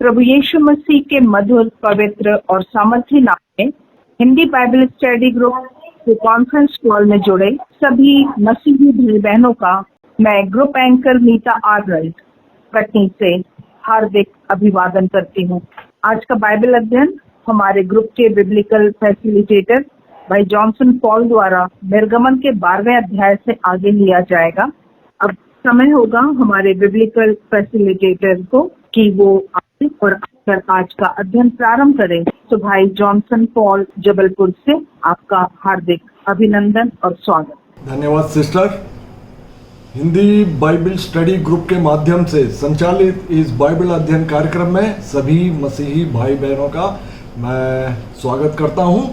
प्रभु यीशु मसीह के मधुर, पवित्र और सामर्थ्य नाम में हिंदी बाइबल स्टडी ग्रुप के कॉन्फ्रेंस कॉल में जुड़े सभी मसीही भाई बहनों का मैं group anchor Neeta Arnold Katni से हार्दिक अभिवादन करती हूँ। आज का बाइबल अध्ययन हमारे ग्रुप के बिब्लिकल फैसिलिटेटर भाई जॉनसन पॉल द्वारा निर्गमन के 12वें अध्याय से आगे लिया जाएगा। अब समय होगा हमारे बिब्लिकल फैसिलिटेटर को कि वो आए और अक्सर आज का अध्ययन प्रारंभ करें। तो भाई जॉनसन पॉल जबलपुर से आपका हार्दिक अभिनंदन और स्वागत। धन्यवाद sister. Hindi Bible study group के माध्यम से संचालित इस बाइबल अध्ययन कार्यक्रम में सभी मसीही भाई बहनों का मैं स्वागत करता हूं।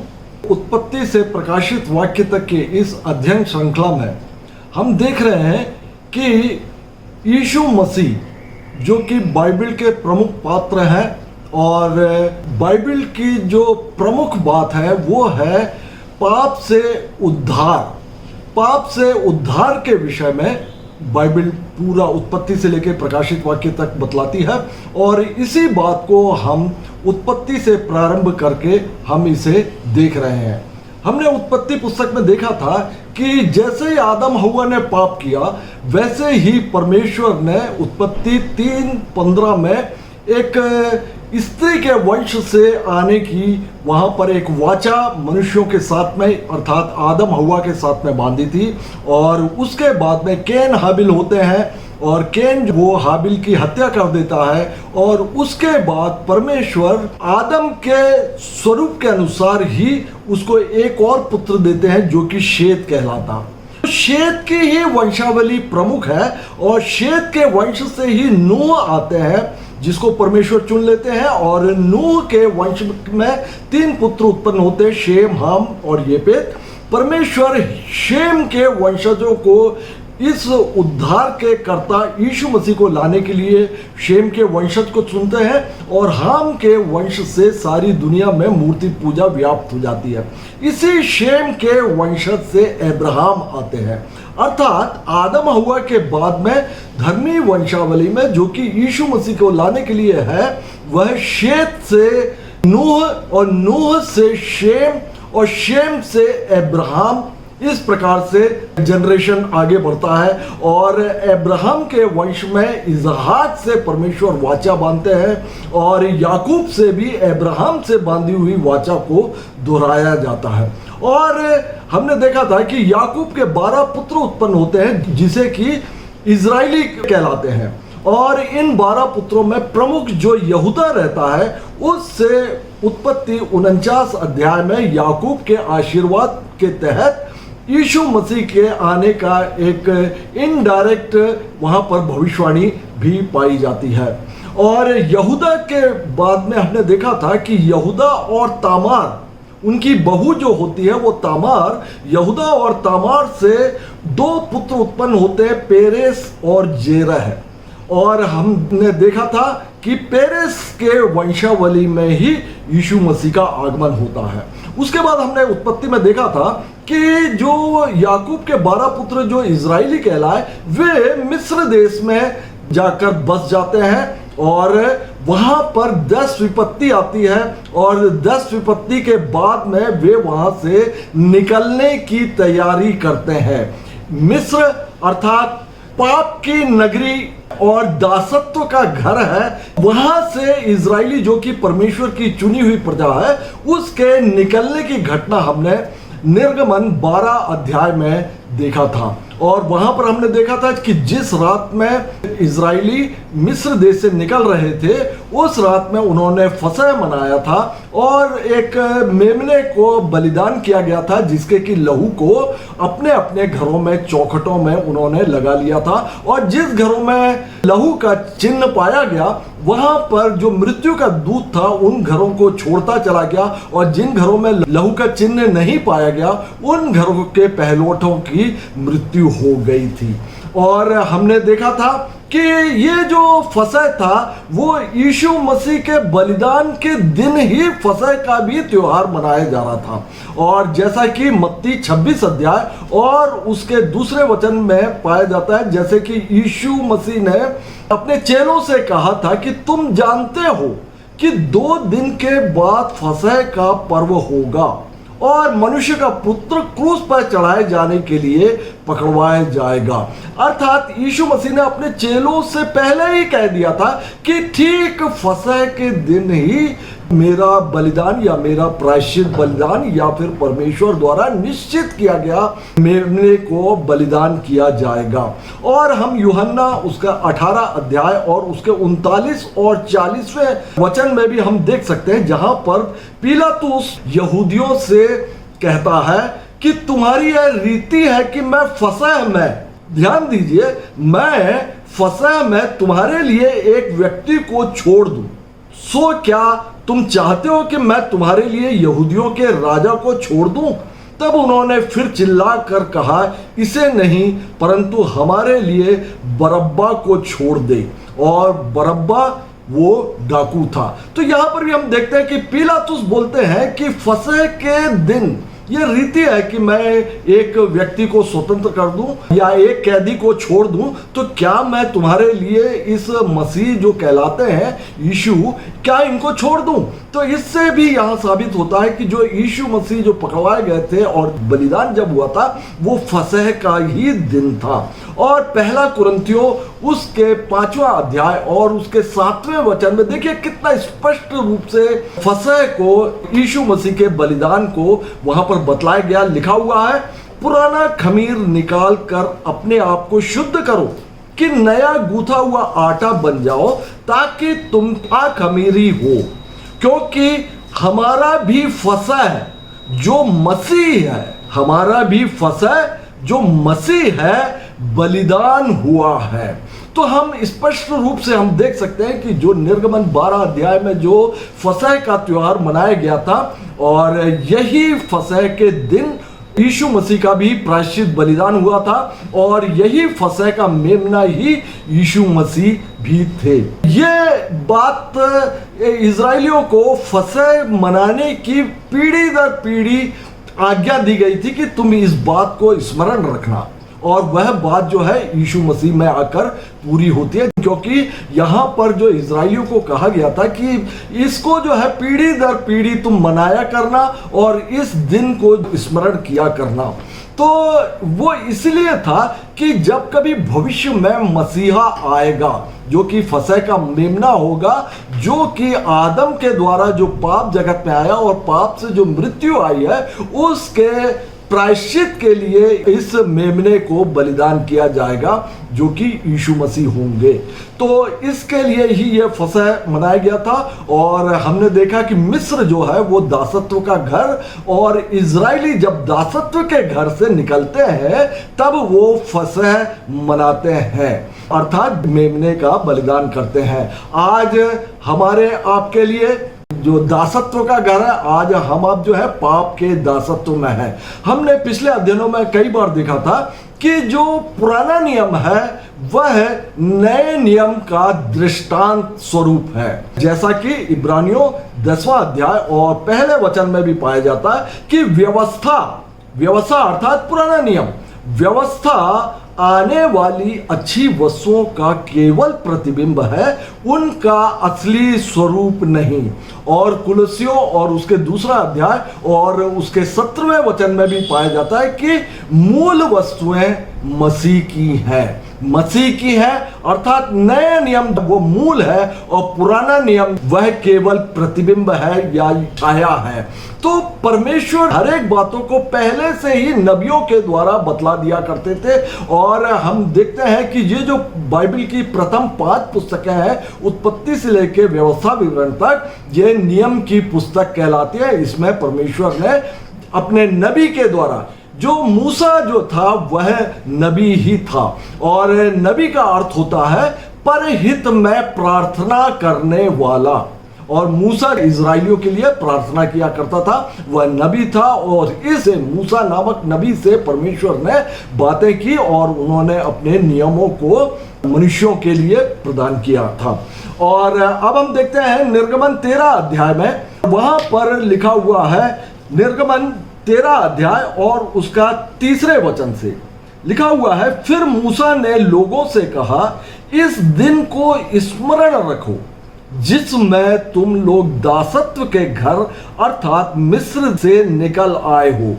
उत्पत्ति से प्रकाशित वाक्य तक के इस अध्ययन श्रृंखला में हम देख रहे हैं कि यीशु मसीह जो कि बाइबल के प्रमुख पात्र हैं और बाइबल की जो प्रमुख बात है वो है पाप से उद्धार के विषय में बाइबल पूरा उत्पत्ति से लेकर प्रकाशित वाक्य तक बतलाती है। और इसी बात को हम उत्पत्ति से प्रारंभ करके हम इसे देख रहे हैं। हमने उत्पत्ति पुस्तक में देखा था कि जैसे ही आदम हव्वा ने पाप किया वैसे ही परमेश्वर ने उत्पत्ति 3:15 में एक स्त्री के वंश से आने की वहां पर एक वाचा मनुष्यों के साथ में अर्थात आदम हव्वा के साथ में बांधी थी। और उसके बाद में कैन हाबिल होते हैं और कैन वो हाबिल की हत्या कर देता है और उसके बाद परमेश्वर आदम के स्वरूप के अनुसार ही उसको एक और पुत्र देते हैं जो कि शेत कहलाता। शेत की ही वंशावली प्रमुख है और शेत के वंश से ही नूह आते हैं जिसको परमेश्वर चुन लेते हैं। और नूह के वंश में 3 पुत्र उत्पन्न होते हैं, शेम, हाम और येपेत। परमेश्वर शेम के वंशजों को इस उद्धार के कर्ता यीशु मसीह को लाने के लिए शेम के वंशज को चुनते हैं और हाम के वंश से सारी दुनिया में मूर्ति पूजा व्याप्त हो जाती है। इसी शेम के वंशज से अब्राहम आते हैं। अर्थात आदम हव्वा के बाद में धर्मी वंशावली में जो कि यीशु मसीह को लाने के लिए है वह शेत से नूह और नूह से शेम और शेम से अब्राहम, इस प्रकार से जनरेशन आगे बढ़ता है। और अब्राहम के वंश में इसहाक से परमेश्वर वाचा बांधते हैं और याकूब से भी अब्राहम से बांधी हुई वाचा को दोहराया जाता है। और हमने देखा था कि याकूब के 12 पुत्र उत्पन्न होते हैं जिसे कि इजराइली कहलाते हैं। और इन 12 पुत्रों में प्रमुख जो यहूदा रहता है उससे उत्पत्ति 49 अध्याय में याकूब के आशीर्वाद के तहत यीशु मसीह के आने का एक इनडायरेक्ट वहां पर भविष्यवाणी भी पाई जाती है। और यहूदा के बाद में हमने देखा था कि यहूदा और तामार, उनकी बहू जो होती है वो तामार, यहूदा और तामार से 2 पुत्र उत्पन्न होते हैं, पेरेस और जेरह। और हमने देखा था कि पेरेस के वंशावली में ही यीशु मसीह का आगमन होता है। उसके बाद हमने उत्पत्ति में देखा था कि जो याकूब के 12 पुत्र जो इजराइली कहलाए वे मिस्र देश में जाकर बस जाते हैं और वहां पर 10 विपत्ति आती है और 10 विपत्ति के बाद में वे वहां से निकलने की तैयारी करते हैं। मिस्र अर्थात पाप की नगरी और दासत्व का घर है, वहां से इजराइली जो कि परमेश्वर की चुनी हुई प्रजा है उसके निकलने की घटना हमने निर्गमन 12 अध्याय में देखा था। और वहां पर हमने देखा था कि जिस रात में इजराइली मिस्र देश से निकल रहे थे उस रात में उन्होंने फसह मनाया था और एक मेमने को बलिदान किया गया था जिसके कि लहू को अपने अपने घरों में चौखटों में उन्होंने लगा लिया था। और जिस घरों में लहू का चिन्ह पाया गया वहां पर जो मृत्यु का दूत था उन घरों को छोड़ता चला गया और जिन घरों में लहू का चिन्ह नहीं पाया गया उन घरों के पहलौठों की मृत्यु हो गई थी। और हमने देखा था कि ये जो फसह था वो यीशु मसीह के बलिदान के दिन ही फसह का भी त्योहार मनाया जा रहा था। और जैसा कि मत्ती 26 अध्याय और उसके दूसरे वचन में पाया जाता है, जैसे कि यीशु मसीह ने अपने चेलों से कहा था कि तुम जानते हो कि 2 दिन के बाद फसह का पर्व होगा और मनुष्य का पुत्र क्रूस पर चढ़ाए जाने के लिए पकड़वाया जाएगा। अर्थात यीशु मसीह ने अपने चेलों से पहले ही कह दिया था कि ठीक फसह के दिन ही मेरा बलिदान या मेरा प्रायश्चित बलिदान या फिर परमेश्वर द्वारा निश्चित किया गया मेमने को बलिदान किया जाएगा। और हम यूहन्ना उसका 18 अध्याय और उसके 39 और 40वें वचन में भी हम देख सकते हैं, जहां पर पिलातुस यहूदियों से कहता है कि तुम्हारी यह रीति है कि मैं फसह में, ध्यान दीजिए, मैं फसह में तुम्हारे लिए एक व्यक्ति को छोड़ दूं, सो क्या तुम चाहते हो कि मैं तुम्हारे लिए यहूदियों के राजा को छोड़ दूं? तब उन्होंने फिर चिल्ला कर कहा, इसे नहीं परंतु हमारे लिए बरब्बा को छोड़ दे। और बरब्बा वो डाकू था। तो यहां पर भी हम देखते हैं कि पिलातुस बोलते हैं कि फसह के दिन ये रीति है कि मैं एक व्यक्ति को स्वतंत्र कर दूं या एक कैदी को छोड़ दूं, तो क्या मैं तुम्हारे लिए इस मसीह जो कहलाते हैं यीशु, क्या इनको छोड़ दूं? तो इससे भी यहां साबित होता है कि जो यीशु मसीह जो पकड़वाए गए थे और बलिदान जब हुआ था वो फसह का ही दिन था। और पहला कुरिन्थियों उसके 5वां अध्याय और उसके 7वें वचन में देखिए कितना स्पष्ट रूप से फसह को, यीशु मसीह के बलिदान को वहां पर बतलाया गया। लिखा हुआ है, पुराना खमीर निकाल कर अपने आप को शुद्ध करो कि नया गूथा हुआ आटा बन जाओ, ताकि तुम खमीरी हो, क्योंकि हमारा भी फसह जो मसीह है, हमारा भी फसह जो मसीह है बलिदान हुआ है। तो हम स्पष्ट रूप से हम देख सकते हैं कि जो निर्गमन 12 अध्याय में जो फसह का त्योहार मनाया गया था, और यही फसह के दिन यीशु मसीह का भी प्रायश्चित बलिदान हुआ था, और यही फसह का मेमना ही यीशु मसीह भी थे। ये बात इजरायलियों को फसह मनाने की पीढ़ी दर पीढ़ी आज्ञा दी गई थी कि तुम इस बात को स्मरण रखना, और वह बात जो है यीशु मसीह में आकर पूरी होती है, क्योंकि यहाँ पर जो इजरायलियों को कहा गया था कि इसको जो है पीढ़ी दर पीढ़ी तुम मनाया करना और इस दिन को स्मरण किया करना। तो वो इसलिए था कि जब कभी भविष्य में मसीहा आएगा जो कि फसह का मेमना होगा, जो कि आदम के द्वारा जो पाप जगत में आया और पाप से जो मृत्यु आई है, उसके प्रायश्चित के लिए इस मेमने को बलिदान किया जाएगा जो कि यीशु मसीह होंगे। तो इसके लिए ही यह फसह मनाया गया था। और हमने देखा कि मिस्र जो है वो दासत्व का घर, और इजरायली जब दासत्व के घर से निकलते हैं तब वो फसह मनाते हैं, अर्थात मेमने का बलिदान करते हैं। आज हमारे आपके लिए जो दासत्व का घर है, आज हम आप जो है पाप के दासत्व में है। हमने पिछले अध्ययनों में कई बार देखा था कि जो पुराना नियम है वह नए नियम का दृष्टांत स्वरूप है, जैसा कि इब्रानियों 10वां अध्याय और पहले वचन में भी पाया जाता है कि व्यवस्था अर्थात पुराना नियम, व्यवस्था आने वाली अच्छी वस्तुओं का केवल प्रतिबिंब है, उनका असली स्वरूप नहीं। और कुलसियों और उसके दूसरा अध्याय और उसके 17वें वचन में भी पाया जाता है कि मूल वस्तुएं मसीह की हैं, मसीह की है, अर्थात नया नियम वो मूल है और पुराना नियम वह केवल प्रतिबिंब है या छाया है। तो परमेश्वर हर एक बातों को पहले से ही नबियों के द्वारा बतला दिया करते थे। और हम देखते हैं कि ये जो बाइबल की प्रथम 5 पुस्तकें हैं, उत्पत्ति से लेकर व्यवस्था विवरण तक, ये नियम की पुस्तक कहलाती है। इसमें परमेश्वर ने अपने नबी के द्वारा, जो मूसा जो था वह नबी ही था, और नबी का अर्थ होता है परहित में प्रार्थना करने वाला। और मूसा इजराइलियों के लिए प्रार्थना किया करता था। वह नबी था और इस मूसा नामक नबी से परमेश्वर ने बातें की और उन्होंने अपने नियमों को मनुष्यों के लिए प्रदान किया था। और अब हम देखते हैं निर्गमन 13 अध्याय में, वहां पर लिखा हुआ है, निर्गमन 13 अध्याय और उसका 3 वचन से लिखा हुआ है, फिर मूसा ने लोगों से कहा, इस दिन को स्मरण रखो जिसमें तुम लोग दासत्व के घर अर्थात मिस्र से निकल आए हो।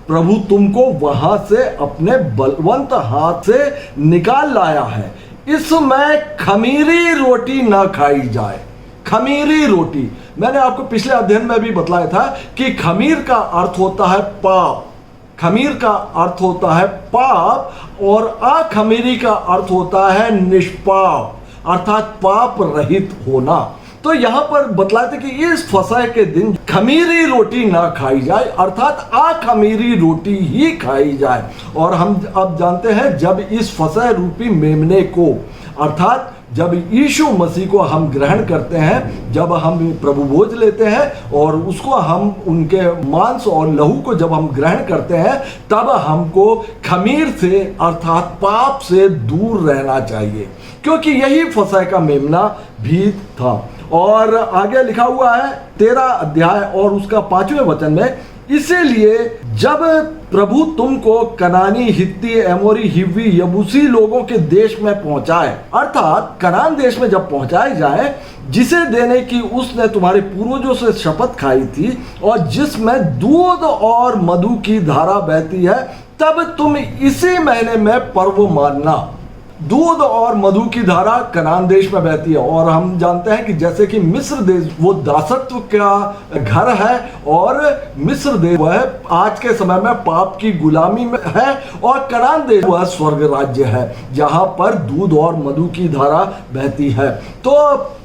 प्रभु तुमको वहां से अपने बलवंत हाथ से निकाल लाया है। इसमें खमीरी रोटी ना खाई जाए। खमीरी रोटी, मैंने आपको पिछले अध्ययन में भी बतलाया था कि खमीर का अर्थ होता है पाप। खमीर का अर्थ होता है पाप और अखमीरी का अर्थ होता है निष्पाप अर्थात पाप रहित होना। तो यहां पर बतलाते कि इस फसह के दिन खमीरी रोटी ना खाई जाए अर्थात अखमीरी रोटी ही खाई जाए। और हम अब जानते हैं जब इस फसह रूपी मेमने को अर्थात जब यीशु मसीह को हम ग्रहण करते हैं, जब हम प्रभु भोज लेते हैं और उसको हम उनके मांस और लहू को जब हम ग्रहण करते हैं, तब हमको खमीर से अर्थात पाप से दूर रहना चाहिए, क्योंकि यही फसह का मेमना भी था। और आगे लिखा हुआ है 13 अध्याय और उसका 5वें वचन में, इसीलिए जब प्रभु तुमको कनानी, हित्ती, एमोरी, हिव्वी, यबूसी लोगों के देश में पहुंचाए अर्थात कनान देश में जब पहुंचाए जाए, जिसे देने की उसने तुम्हारे पूर्वजों से शपथ खाई थी और जिसमें दूध और मधु की धारा बहती है, तब तुम इसी महीने में पर्व मानना। दूध और मधु की धारा कनान देश में बहती है और हम जानते हैं कि जैसे कि मिस्र देश वो दासत्व का घर है और मिस्र देश वह आज के समय में पाप की गुलामी में है और कनान देश वह स्वर्ग राज्य है जहां पर दूध और मधु की धारा बहती है। तो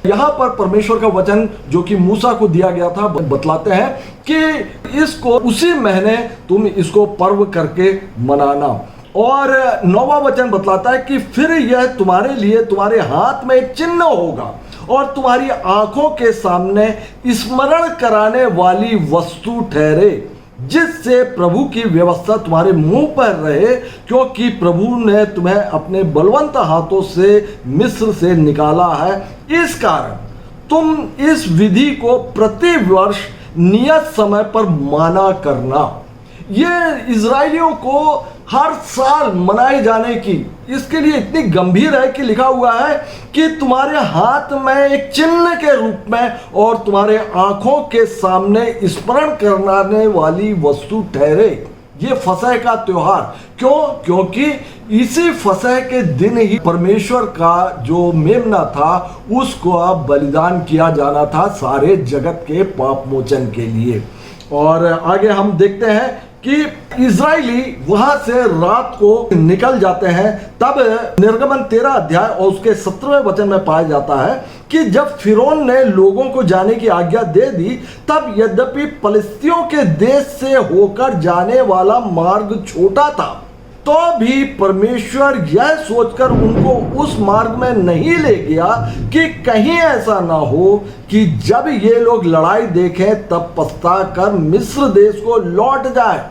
यहाँ पर परमेश्वर का वचन जो कि मूसा को दिया गया था बतलाते हैं कि इसको उसी महीने तुम इसको पर्व करके मनाना। और 9वां वचन बतलाता है कि फिर यह तुम्हारे लिए तुम्हारे हाथ में एक चिन्ह होगा और तुम्हारी आंखों के सामने स्मरण कराने वाली वस्तु ठहरे, जिससे प्रभु की व्यवस्था तुम्हारे मुंह पर रहे, क्योंकि प्रभु ने तुम्हें अपने बलवंत हाथों से मिस्र से निकाला है। इस कारण तुम इस विधि को प्रति वर्ष नियत समय पर माना करना। ये इजराइलियों को हर साल मनाए जाने की इसके लिए इतनी गंभीर है कि लिखा हुआ है कि तुम्हारे हाथ में एक चिन्ह के रूप में और तुम्हारे आंखों के सामने स्मरण कराने वाली वस्तु ठहरे। ये फसह का त्योहार क्यों? क्योंकि इसी फसह के दिन ही परमेश्वर का जो मेमना था उसको बलिदान किया जाना था सारे जगत के पाप मोचन के लिए। और आगे हम देखते हैं कि इजराइली वहां से रात को निकल जाते हैं। तब निर्गमन 13 अध्याय और उसके 17वें वचन में पाया जाता है कि जब फिरौन ने लोगों को जाने की आज्ञा दे दी, तब यद्यपि फलिस्तियों के देश से होकर जाने वाला मार्ग छोटा था, तो भी परमेश्वर यह सोचकर उनको उस मार्ग में नहीं ले गया कि कहीं ऐसा ना हो कि जब ये लोग लड़ाई देखें तब पछता कर मिस्र देश को लौट जाए,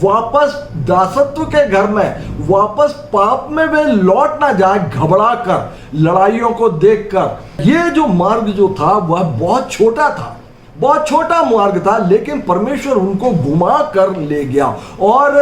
वापस दासत्व के घर में, वापस पाप में वे लौट ना जाए घबरा कर लड़ाइयों को देखकर। ये जो मार्ग जो था वह बहुत छोटा था, बहुत छोटा मार्ग था, लेकिन परमेश्वर उनको घुमा कर ले गया। और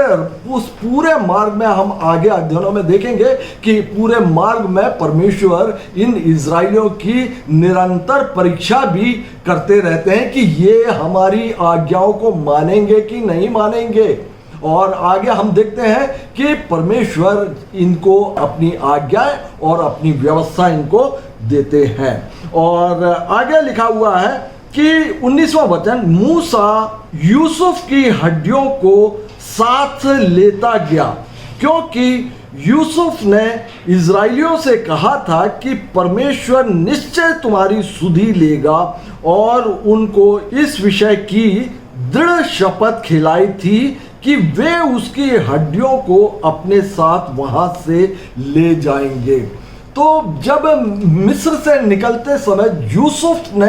उस पूरे मार्ग में हम आगे अध्ययनों में देखेंगे कि पूरे मार्ग में परमेश्वर इन इजराइलियों की निरंतर परीक्षा भी करते रहते हैं कि ये हमारी आज्ञाओं को मानेंगे कि नहीं मानेंगे। और आगे हम देखते हैं कि परमेश्वर इनको अपनी आज्ञाएं और अपनी व्यवस्था इनको देते हैं। और आगे लिखा हुआ है कि 19वां वचन, मूसा यूसुफ की हड्डियों को साथ लेता गया, क्योंकि यूसुफ ने इजराइलियों से कहा था कि परमेश्वर निश्चय तुम्हारी सुधि लेगा, और उनको इस विषय की दृढ़ शपथ खिलाई थी कि वे उसकी हड्डियों को अपने साथ वहां से ले जाएंगे। तो जब मिस्र से निकलते समय यूसुफ ने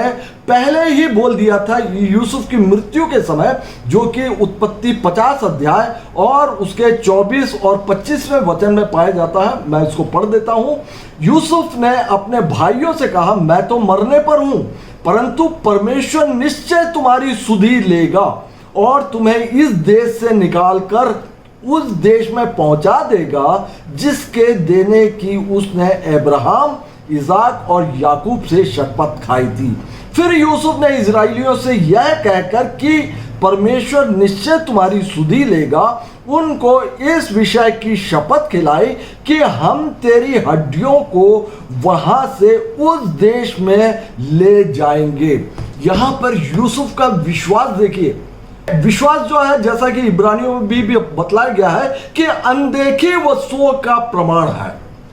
पहले ही बोल दिया था, यूसुफ की मृत्यु के समय, जो कि उत्पत्ति 50 अध्याय और उसके 24 और 25वें वचन में पाया जाता है। मैं इसको पढ़ देता हूं। यूसुफ ने अपने भाइयों से कहा, मैं तो मरने पर हूं, परंतु परमेश्वर निश्चय तुम्हारी सुधि लेगा और तुम्हें इस देश से निकालकर उस देश में पहुंचा देगा जिसके देने की उसने अब्राहम, इसाक और याकूब से शपथ खाई थी। फिर यूसुफ ने इजराइलियों से यह कहकर कि परमेश्वर निश्चय तुम्हारी सुधि लेगा, उनको इस विषय की शपथ खिलाई कि हम तेरी हड्डियों को वहां से उस देश में ले जाएंगे। यहां पर यूसुफ का विश्वास देखिए। विश्वास जो है, जैसा कि इब्रानियों में भी बतलाया गया है कि अनदेखी वस्तुओं का प्रमाण है।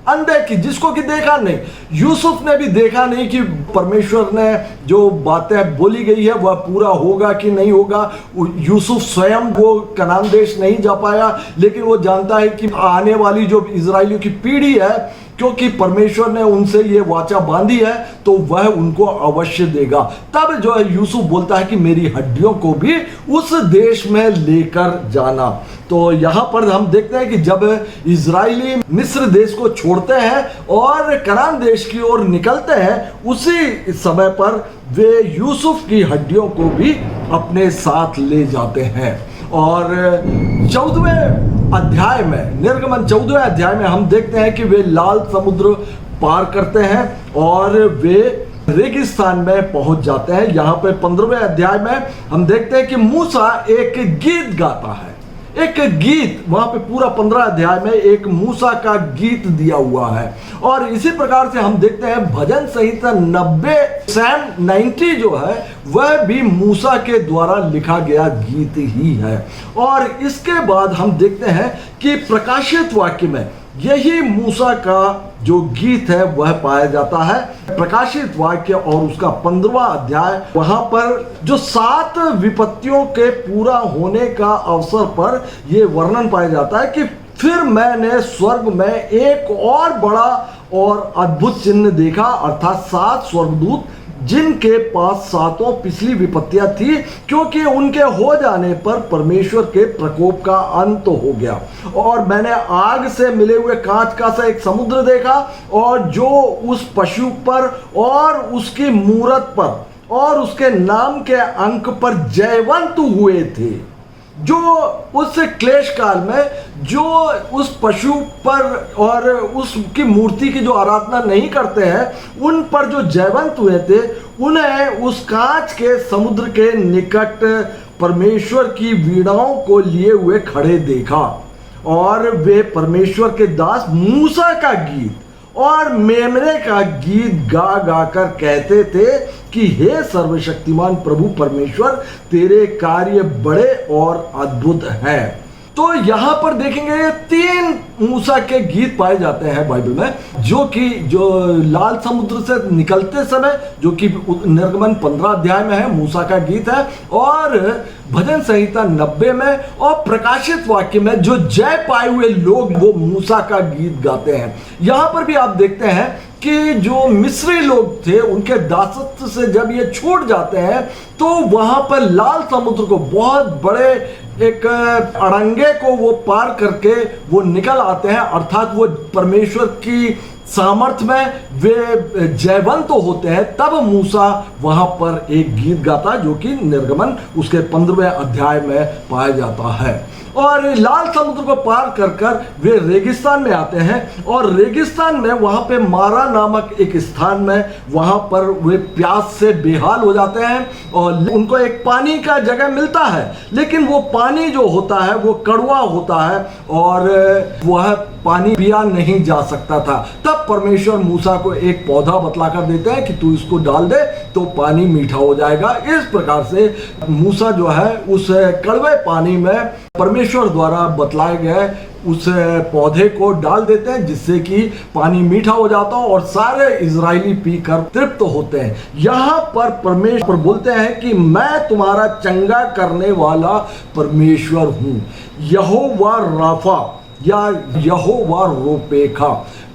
अनदेखी, जिसको कि देखा नहीं। यूसुफ ने भी देखा नहीं कि परमेश्वर ने जो बातें बोली गई है वह पूरा होगा कि नहीं होगा। यूसुफ स्वयं वो कनान देश नहीं जा पाया, लेकिन वो जानता है कि आने वाली जो इजराइलियों की पीढ़ी है, क्योंकि परमेश्वर ने उनसे ये वाचा बांधी है, तो वह उनको अवश्य देगा। तब जो है यूसुफ बोलता है कि मेरी हड्डियों को भी उस देश में लेकर जाना। तो यहाँ पर हम देखते हैं कि जब इजराइली मिस्र देश को छोड़ते हैं और कनान देश की ओर निकलते हैं, उसी समय पर वे यूसुफ की हड्डियों को भी अपने साथ ले जाते हैं। और 14वें अध्याय में, निर्गमन 14वें अध्याय में हम देखते हैं कि वे लाल समुद्र पार करते हैं और वे रेगिस्तान में पहुंच जाते हैं। यहाँ पे 15वें अध्याय में हम देखते हैं कि मूसा एक गीत गाता है। एक गीत वहां पे पूरा 15 अध्याय में एक मूसा का गीत दिया हुआ है। और इसी प्रकार से हम देखते हैं भजन संहिता 90 सैम 90 जो है वह भी मूसा के द्वारा लिखा गया गीत ही है। और इसके बाद हम देखते हैं कि प्रकाशित वाक्य में यही मूसा का जो गीत है वह पाया जाता है। प्रकाशित वाक्य और उसका 15वां अध्याय, वहां पर जो 7 विपत्तियों के पूरा होने का अवसर पर यह वर्णन पाया जाता है कि फिर मैंने स्वर्ग में एक और बड़ा और अद्भुत चिन्ह देखा, अर्थात 7 स्वर्गदूत जिनके पास 7 पिछली विपत्तियां थी, क्योंकि उनके हो जाने पर परमेश्वर के प्रकोप का अंत हो गया। और मैंने आग से मिले हुए कांच का सा एक समुद्र देखा, और जो उस पशु पर और उसकी मूरत पर और उसके नाम के अंक पर जयवंत हुए थे, जो उस क्लेश काल में जो उस पशु पर और उसकी मूर्ति की जो आराधना नहीं करते हैं उन पर जो जयवंत हुए थे, उन्हें उस कांच के समुद्र के निकट परमेश्वर की वीणाओं को लिए हुए खड़े देखा। और वे परमेश्वर के दास मूसा का गीत और मेमने का गीत गा गा कर कहते थे कि हे सर्वशक्तिमान प्रभु परमेश्वर, तेरे कार्य बड़े और अद्भुत हैं। तो यहां पर देखेंगे 3 मूसा के गीत पाए जाते हैं बाइबल में, जो लाल समुद्र से निकलते समय, जो कि निर्गमन 15 अध्याय में है, मूसा का गीत है, और भजन संहिता 90 में, और प्रकाशित वाक्य में जो जय पाए हुए लोग वो मूसा का गीत गाते हैं। यहां पर भी आप देखते हैं कि जो मिस्री लोग थे उनके दासत्व से जब ये छूट जाते हैं, तो वहां पर लाल समुद्र को बहुत बड़े एक अड़ंगे को वो पार करके वो निकल आते हैं, अर्थात वो परमेश्वर की सामर्थ में वे जयवंत होते हैं। तब मूसा वहां पर एक गीत गाता है जो कि निर्गमन उसके 15वें अध्याय में पाया जाता है। और लाल समुद्र को पार कर कर वे रेगिस्तान में आते हैं, और रेगिस्तान में वहां पे मारा नामक एक स्थान में वहां पर वे प्यास से बेहाल हो जाते हैं, और उनको एक पानी का जगह मिलता है, लेकिन वो पानी जो होता है वो कड़वा होता है और वह पानी पिया नहीं जा सकता था। तब परमेश्वर मूसा को एक पौधा बतला कर देते हैं कि तू इसको डाल दे तो पानी मीठा हो जाएगा। इस प्रकार से मूसा जो है उस कड़वे पानी में परमेश्वर द्वारा बतलाए गए उस पौधे को डाल देते हैं, जिससे कि पानी मीठा हो जाता है और सारे इजरायली पीकर तृप्त होते हैं। यहाँ पर परमेश्वर बोलते हैं कि मैं तुम्हारा चंगा करने वाला परमेश्वर हूँ, यहोवा राफा या यहोवा रोपेखा।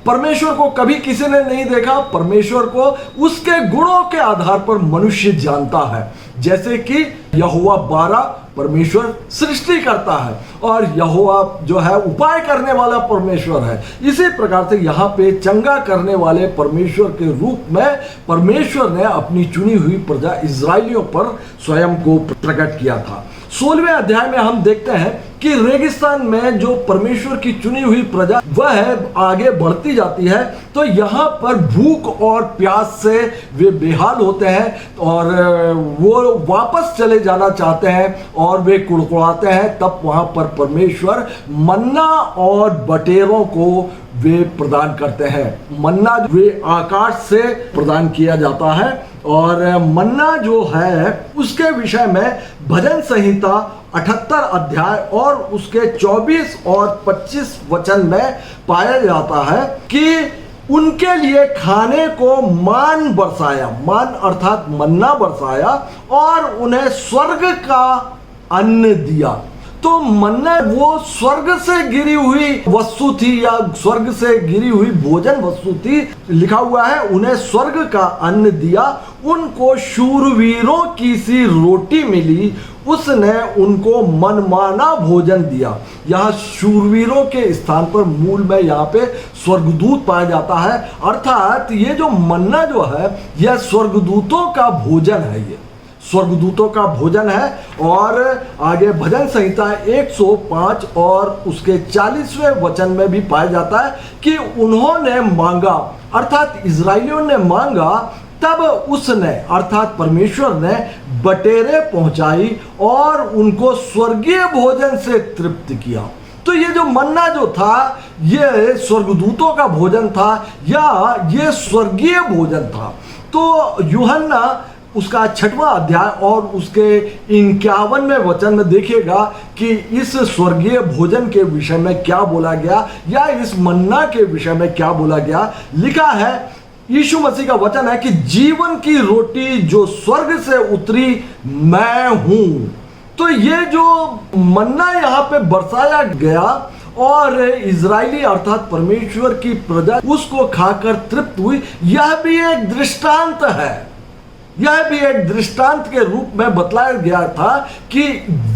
परमेश्वर को कभी किसी ने नहीं देखा। परमेश्वर को उसके गुणों के आधार पर मनुष्य जानता है। जैसे कि यहोवा बारा परमेश्वर सृष्टि करता है और यहोवा जो है उपाय करने वाला परमेश्वर है। इसी प्रकार से यहाँ पे चंगा करने वाले परमेश्वर के रूप में परमेश्वर ने अपनी चुनी हुई प्रजा इजराइलियों पर स्वयं को प्रकट किया था। 16वें अध्याय में हम देखते हैं कि रेगिस्तान में जो परमेश्वर की चुनी हुई प्रजा वह आगे बढ़ती जाती है, तो यहाँ पर भूख और प्यास से वे बेहाल होते हैं और वो वापस चले जाना चाहते हैं और वे कुड़कुड़ाते हैं। तब वहाँ पर परमेश्वर मन्ना और बटेरों को वे प्रदान करते हैं। मन्ना वे आकाश से प्रदान किया जाता है और मन्ना जो है उसके विषय में भजन संहिता 78 अध्याय और उसके 24 और 25 वचन में पाया जाता है कि उनके लिए खाने को मान बरसाया, मान अर्थात मन्ना बरसाया और उन्हें स्वर्ग का अन्न दिया। तो मन्ना वो स्वर्ग से गिरी हुई वस्तु थी या स्वर्ग से गिरी हुई भोजन वस्तु थी। लिखा हुआ है उन्हें स्वर्ग का अन्न दिया, उनको शूरवीरों की सी रोटी मिली, उसने उनको मनमाना भोजन दिया। यहाँ शूरवीरों के स्थान पर मूल में यहाँ पे स्वर्गदूत पाया जाता है, अर्थात ये जो मन्ना जो है यह स्वर्गदूतों का भोजन है, ये स्वर्गदूतों का भोजन है। और आगे भजन संहिता 105 और उसके 40वें वचन में भी पाया जाता है कि उन्होंने मांगा, अर्थात इजराइलियों ने मांगा, तब उसने अर्थात परमेश्वर ने बटेरे पहुंचाई और उनको स्वर्गीय भोजन से तृप्त किया। तो ये जो मन्ना जो था ये स्वर्गदूतों का भोजन था या ये स्वर्गीय भोजन था। तो यूहन्ना उसका 6वां अध्याय और उसके 51वें वचन में देखिएगा कि इस स्वर्गीय भोजन के विषय में क्या बोला गया या इस मन्ना के विषय में क्या बोला गया। लिखा है, यीशु मसीह का वचन है कि जीवन की रोटी जो स्वर्ग से उतरी मैं हूं। तो ये जो मन्ना यहाँ पे बरसाया गया और इजराइली अर्थात परमेश्वर की प्रजा उसको खाकर तृप्त हुई, यह भी एक दृष्टांत है। यह भी एक दृष्टांत के रूप में बतलाया गया था कि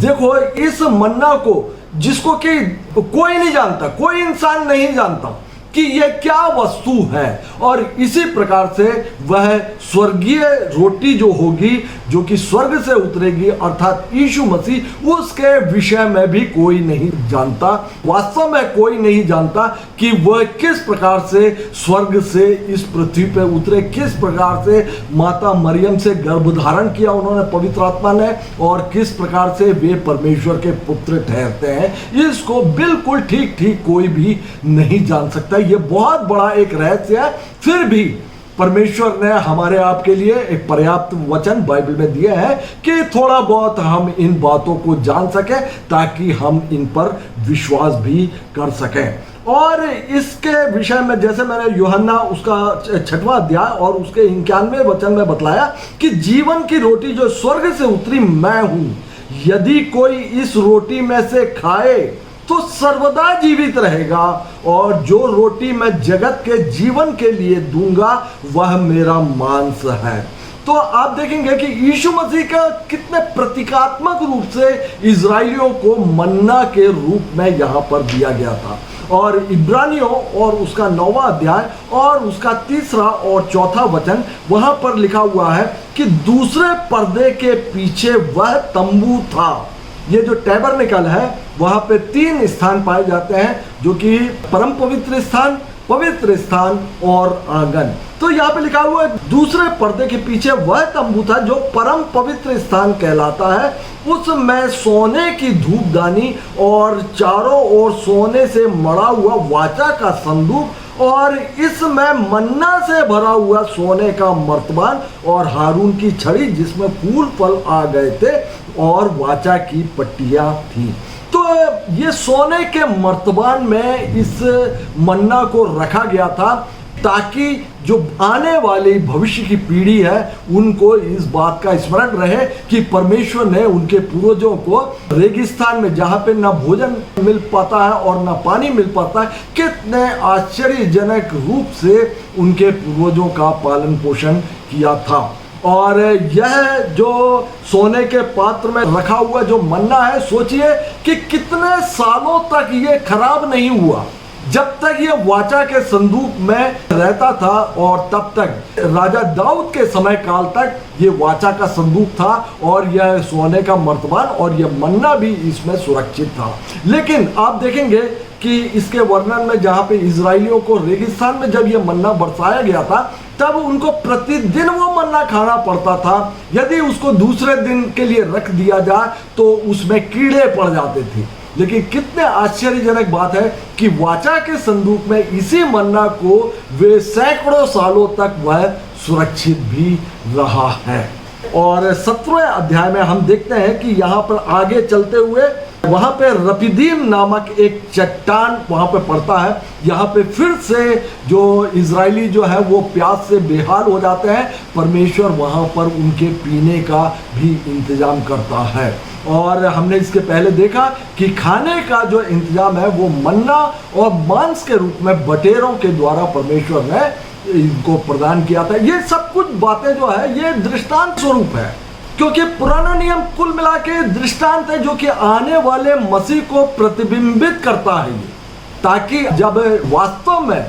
देखो इस मन्ना को जिसको कि कोई नहीं जानता, कोई इंसान नहीं जानता कि यह क्या वस्तु है, और इसी प्रकार से वह स्वर्गीय रोटी जो होगी जो कि स्वर्ग से उतरेगी अर्थात यीशु मसीह, उसके विषय में भी कोई नहीं जानता। वास्तव में कोई नहीं जानता कि वह किस प्रकार से स्वर्ग से इस पृथ्वी पे उतरे, किस प्रकार से माता मरियम से गर्भ धारण किया उन्होंने पवित्र आत्मा ने, और किस प्रकार से वे परमेश्वर के पुत्र ठहरते हैं। इसको बिल्कुल ठीक ठीक कोई भी नहीं जान सकता। ये बहुत बड़ा एक रहस्य है। फिर भी परमेश्वर ने हमारे आपके लिए एक पर्याप्त वचन बाइबल में दिए हैं कि थोड़ा बहुत हम इन बातों को जान सकें ताकि हम इन पर विश्वास भी कर सकें। और इसके विषय में जैसे मैंने यूहन्ना उसका 6वां अध्याय और उसके 91वें वचन में बतलाया कि जीवन की रोटी जो स्वर्ग से उतरी मैं हूं, यदि कोई इस रोटी में से खाए तो सर्वदा जीवित रहेगा, और जो रोटी मैं जगत के जीवन के लिए दूंगा वह मेरा मांस है। तो आप देखेंगे कि यीशु मसीह का कितने प्रतीकात्मक रूप से इजराइलियों को मन्ना के रूप में यहाँ पर दिया गया था। और इब्रानियों और उसका 9वां अध्याय और उसका 3रा और 4था वचन वहां पर लिखा हुआ है कि दूसरे पर्दे के पीछे वह तंबू था। ये जो टैबरनेकल है वहां पे 3 स्थान पाए जाते हैं जो कि परम पवित्र स्थान, पवित्र स्थान और आंगन। तो यहाँ पे लिखा हुआ है दूसरे पर्दे के पीछे वह तंबू था जो परम पवित्र स्थान कहलाता है, उसमें सोने की धूपदानी और चारों ओर सोने से मड़ा हुआ वाचा का संदूक और इसमें मन्ना से भरा हुआ सोने का मर्तबान और हारून की छड़ी जिसमें फूल फल आ गए थे और वाचा की पट्टियां थी। तो ये सोने के मर्तबान में इस मन्ना को रखा गया था ताकि जो आने वाली भविष्य की पीढ़ी है उनको इस बात का स्मरण रहे कि परमेश्वर ने उनके पूर्वजों को रेगिस्तान में, जहाँ पे ना भोजन मिल पाता है और ना पानी मिल पाता है, कितने आश्चर्यजनक रूप से उनके पूर्वजों का पालन पोषण किया था। और यह जो सोने के पात्र में रखा हुआ जो मन्ना है, सोचिए कि कितने सालों तक ये खराब नहीं हुआ। जब तक ये वाचा के संदूक में रहता था और तब तक राजा दाऊद के समय काल तक ये वाचा का संदूक था और यह सोने का मर्तबान और यह मन्ना भी इसमें सुरक्षित था। लेकिन आप देखेंगे कि इसके वर्णन में जहाँ पे इजराइलियों को रेगिस्तान में जब ये मन्ना बरसाया गया था तब उनको प्रतिदिन वो मन्ना खाना पड़ता था। यदि उसको दूसरे दिन के लिए रख दिया जाए तो उसमें कीड़े पड़ जाते थे। लेकिन कितने आश्चर्यजनक बात है कि वाचा के संदूक में इसी मन्ना को वे सैकड़ों सालों तक वह सुरक्षित भी रहा है। और 17वें अध्याय में हम देखते हैं कि यहाँ पर आगे चलते हुए वहाँ पे रपीदीम नामक एक चट्टान वहाँ पे पड़ता है। यहाँ पे फिर से जो इजरायली जो है वो प्यास से बेहाल हो जाते हैं। परमेश्वर वहाँ पर उनके पीने का भी इंतजाम करता है। और हमने इसके पहले देखा कि खाने का जो इंतजाम है वो मन्ना और मांस के रूप में बटेरों के द्वारा परमेश्वर ने इनको प्रदान किया था। ये सब कुछ बातें जो है ये दृष्टांत स्वरूप है, क्योंकि पुराना नियम कुल मिला के दृष्टांत है जो कि आने वाले मसीह को प्रतिबिंबित करता है, ताकि जब वास्तव में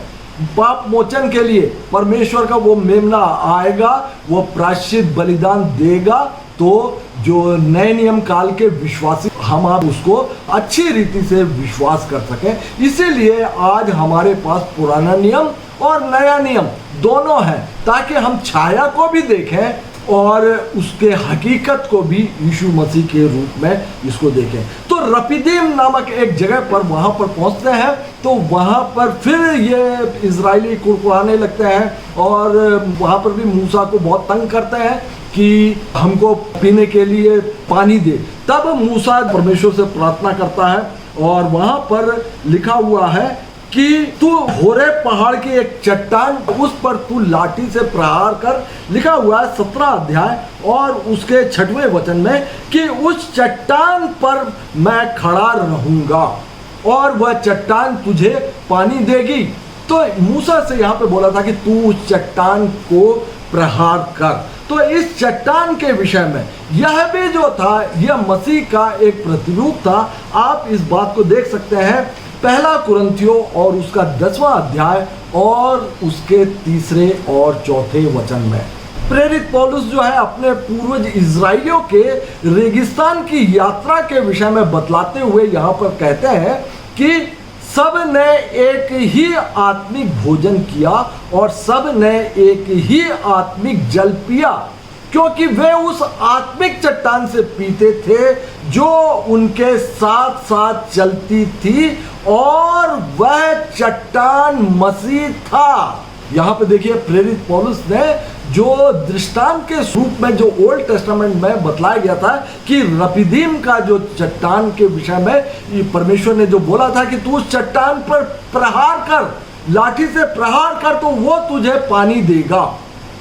पाप मोचन के लिए परमेश्वर का वो मेमना आएगा, वो प्रायश्चित बलिदान देगा, तो जो नए नियम काल के विश्वासी हम आप उसको अच्छी रीति से विश्वास कर सकें। इसीलिए आज हमारे पास पुराना नियम और नया नियम दोनों है, ताकि हम छाया को भी देखें और उसके हकीकत को भी यीशु मसीह के रूप में इसको देखें। तो रपीदीम नामक एक जगह पर वहाँ पर पहुँचते हैं तो वहाँ पर फिर ये इजरायली कुरकुराने लगते हैं और वहाँ पर भी मूसा को बहुत तंग करते हैं कि हमको पीने के लिए पानी दे। तब मूसा परमेश्वर से प्रार्थना करता है और वहाँ पर लिखा हुआ है कि तू होरे पहाड़ की एक चट्टान, उस पर तू लाठी से प्रहार कर। लिखा हुआ है 17 अध्याय और उसके 6वें वचन में कि उस चट्टान पर मैं खड़ा रहूंगा और वह चट्टान तुझे पानी देगी। तो मूसा से यहाँ पे बोला था कि तू उस चट्टान को प्रहार कर। तो इस चट्टान के विषय में यह भी जो था यह मसीह का एक प्रतिरूप था। आप इस बात को देख सकते हैं पहला कुरिन्थियों और उसका 10वां अध्याय और उसके 3 और 4 वचन में प्रेरित पौलुस जो है अपने पूर्वज इजराइलियों के रेगिस्तान की यात्रा के विषय में बतलाते हुए यहाँ पर कहते हैं कि सब ने एक ही आत्मिक भोजन किया और सब ने एक ही आत्मिक जल पिया, क्योंकि वे उस आत्मिक चट्टान से पीते थे जो उनके साथ साथ चलती थी और वह चट्टान मसीह था। यहाँ पे देखिए प्रेरित पौलुस ने जो दृष्टांत के रूप में जो ओल्ड टेस्टामेंट में बतलाया गया था कि रपीदीम का जो चट्टान के विषय में परमेश्वर ने जो बोला था कि तू उस चट्टान पर प्रहार कर, लाठी से प्रहार कर, तो वो तुझे पानी देगा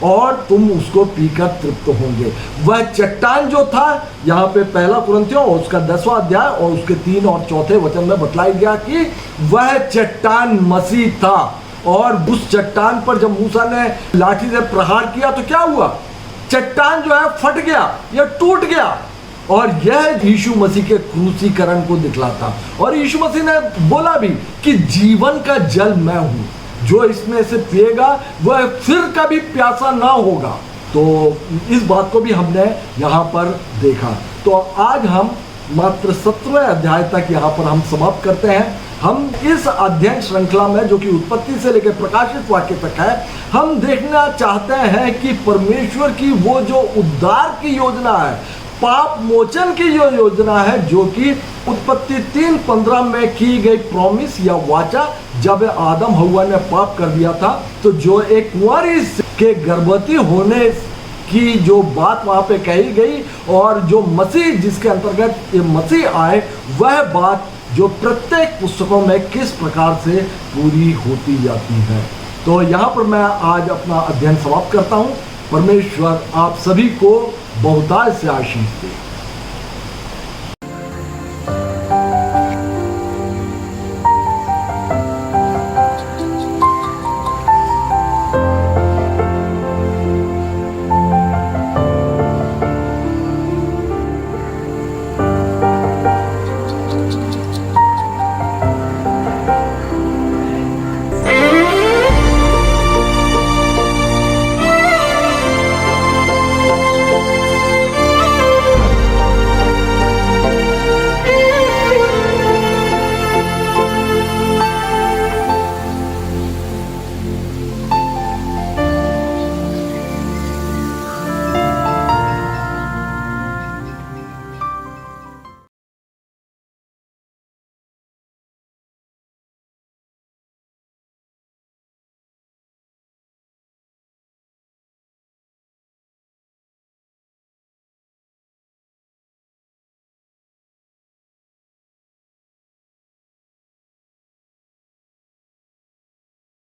और तुम उसको पीकर तृप्त होंगे। वह चट्टान जो था यहाँ पे पहला कुरिन्थियों और उसका 10वां अध्याय और उसके 3 और 4 वचन में बतलाया गया कि वह चट्टान मसीह था। और उस चट्टान पर जब मूसा ने लाठी से प्रहार किया तो क्या हुआ, चट्टान जो है फट गया या टूट गया और यह यीशु मसीह के क्रूसीकरण को दिखलाता। और यीशु मसीह ने बोला भी कि जीवन का जल मैं हूँ, जो इसमें से पिएगा वह फिर कभी प्यासा ना होगा। तो इस बात को भी हमने यहाँ पर देखा। तो आज हम मात्र 17वें अध्याय तक यहाँ पर हम समाप्त करते हैं। हम इस अध्ययन श्रृंखला में जो कि उत्पत्ति से लेकर प्रकाशित वाक्य तक है, हम देखना चाहते हैं कि परमेश्वर की वो जो उद्धार की योजना है, पाप मोचन की जो योजना है, जो कि उत्पत्ति 3:15 में की गई प्रॉमिस या वाचा, जब आदम हव्वा ने पाप कर दिया था तो जो एक कुंवारी के गर्भवती होने की जो बात वहाँ पे कही गई और जो मसीह जिसके अंतर्गत ये मसीह आए, वह बात जो प्रत्येक पुस्तकों में किस प्रकार से पूरी होती जाती है। तो यहाँ पर मैं आज अपना अध्ययन समाप्त करता हूँ। परमेश्वर आप सभी को बहुतायत से आशीष दे।